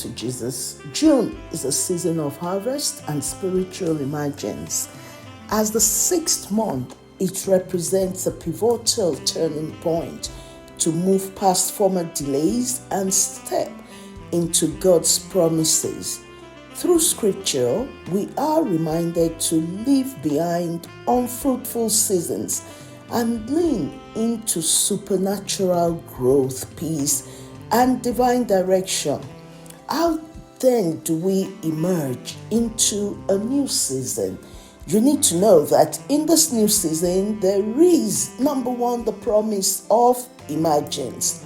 to Jesus. June is a season of harvest and spiritual emergence. As the 6th month, it represents a pivotal turning point to move past former delays and step into God's promises. Through scripture, we are reminded to leave behind unfruitful seasons and lean into supernatural growth, peace, and divine direction. How then do we emerge into a new season? You need to know that in this new season, there is, number one, the promise of emergence.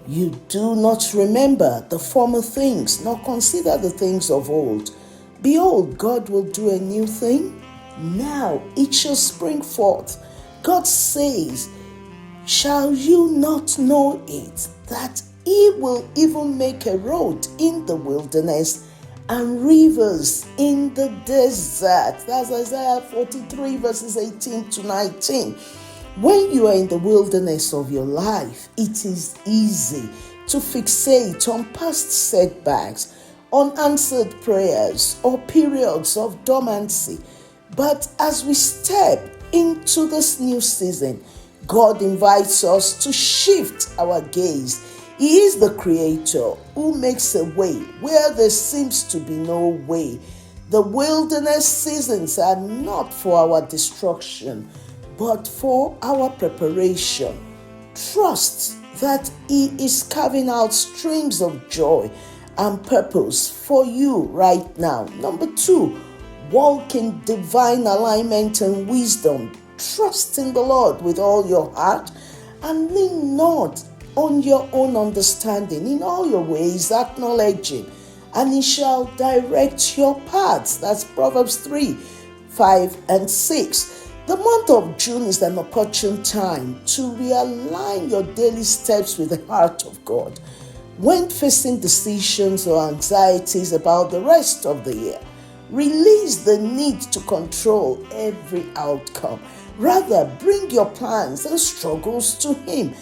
You do not remember the former things, nor consider the things of old. Behold, God will do a new thing. Now it shall spring forth. God says, shall you not know it, that He will even make a road in the wilderness and rivers in the desert? That's Isaiah 43 verses 18 to 19. When you are in the wilderness of your life, it is easy to fixate on past setbacks, unanswered prayers, or periods of dormancy. But as we step into this new season, God invites us to shift our gaze. He is the Creator who makes a way where there seems to be no way. The wilderness seasons are not for our destruction, but for our preparation. Trust that He is carving out streams of joy and purpose for you right now. Number 2, walk in divine alignment and wisdom. Trust in the Lord with all your heart and lean not on your own understanding. In all your ways acknowledge Him, and He shall direct your paths. That's Proverbs 3, 5 and 6. The month of June is an opportune time to realign your daily steps with the heart of God. When facing decisions or anxieties about the rest of the year, release the need to control every outcome. Rather, bring your plans and struggles to Him.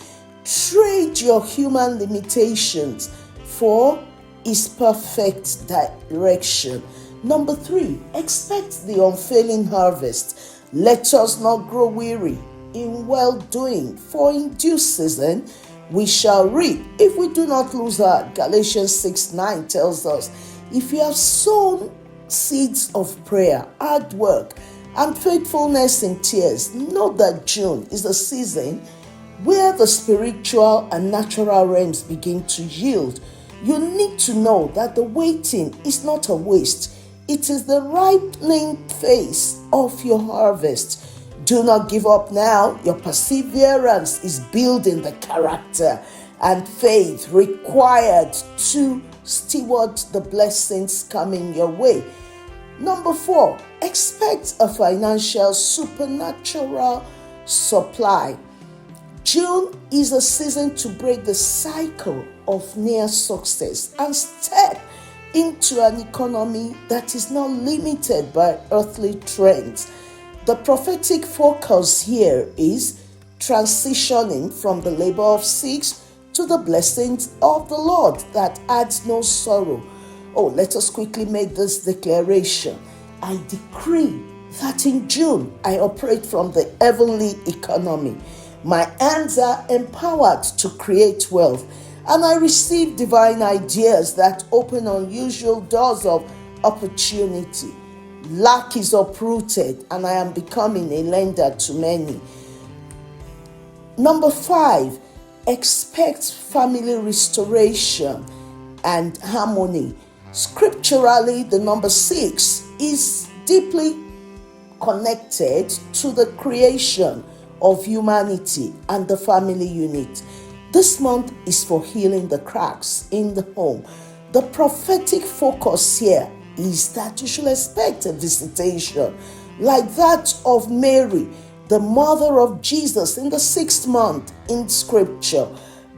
Trade your human limitations for His perfect direction. Number 3, expect the unfailing harvest. Let us not grow weary in well-doing, for in due season we shall reap if we do not lose heart. Galatians 6:9 tells us, if you have sown seeds of prayer, hard work, and faithfulness in tears, know that June is a season where the spiritual and natural realms begin to yield. You need to know that the waiting is not a waste. It is the ripening phase of your harvest. Do not give up now. Your perseverance is building the character and faith required to steward the blessings coming your way. Number 4, expect a financial supernatural supply. June is a season to break the cycle of near success and step into an economy that is not limited by earthly trends. The prophetic focus here is transitioning from the labor of 6 to the blessings of the Lord that adds no sorrow. Let us quickly make this declaration. I decree that in June I operate from the heavenly economy. My hands are empowered to create wealth, and I receive divine ideas that open unusual doors of opportunity. Lack is uprooted, and I am becoming a lender to many. Number 5, expect family restoration and harmony. Scripturally, the number 6 is deeply connected to the creation of humanity and the family unit. This month is for healing the cracks in the home. The prophetic focus here is that you should expect a visitation like that of Mary, the mother of Jesus, in the 6th month in Scripture,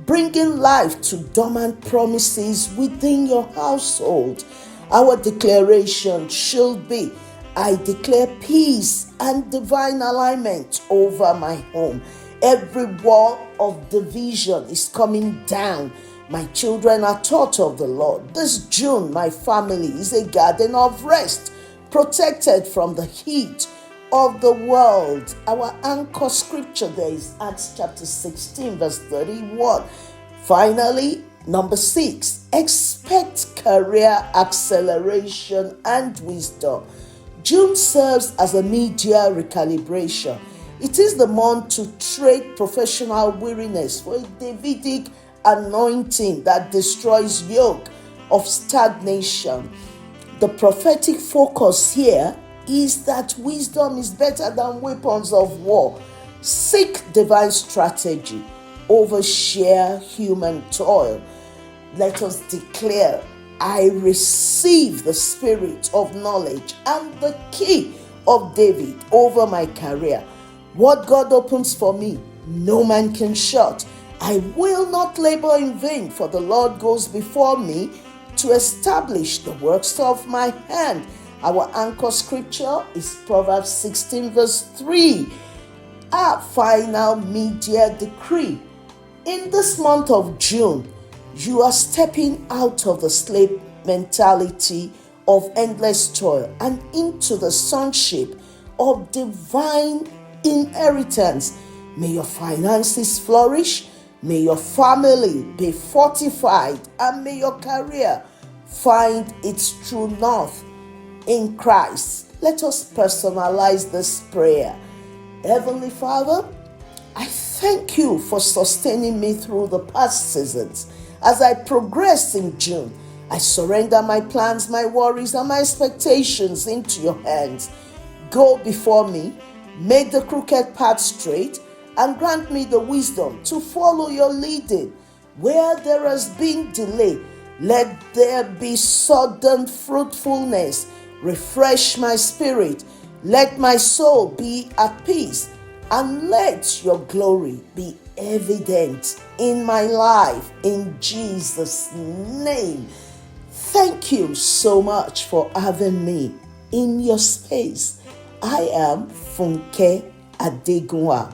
bringing life to dormant promises within your household. Our declaration should be, I declare peace and divine alignment over my home. Every wall of division is coming down. My children are taught of the Lord. This June, my family is a garden of rest, protected from the heat of the world. Our anchor scripture there is Acts chapter 16, verse 31. Finally, number 6, expect career acceleration and wisdom. June serves as a mid-year recalibration. It is the month to trade professional weariness for a Davidic anointing that destroys yoke of stagnation. The prophetic focus here is that wisdom is better than weapons of war. Seek divine strategy over sheer human toil. Let us declare, I receive the spirit of knowledge and the key of David over my career. What God opens for me, no man can shut. I will not labor in vain, for the Lord goes before me to establish the works of my hand. Our anchor scripture is Proverbs 16, verse 3. Our final mid-year decree. In this month of June, you are stepping out of the slave mentality of endless toil and into the sonship of divine inheritance. May your finances flourish, may your family be fortified, and may your career find its true north in Christ. Let us personalize this prayer. Heavenly Father, I thank you for sustaining me through the past seasons. As I progress in June, I surrender my plans, my worries, and my expectations into your hands. Go before me, make the crooked path straight, and grant me the wisdom to follow your leading. Where there has been delay, let there be sudden fruitfulness. Refresh my spirit. Let my soul be at peace, and let your glory be evident in my life. In Jesus' name. Thank you so much for having me in your space. I am Funke Adegunwa.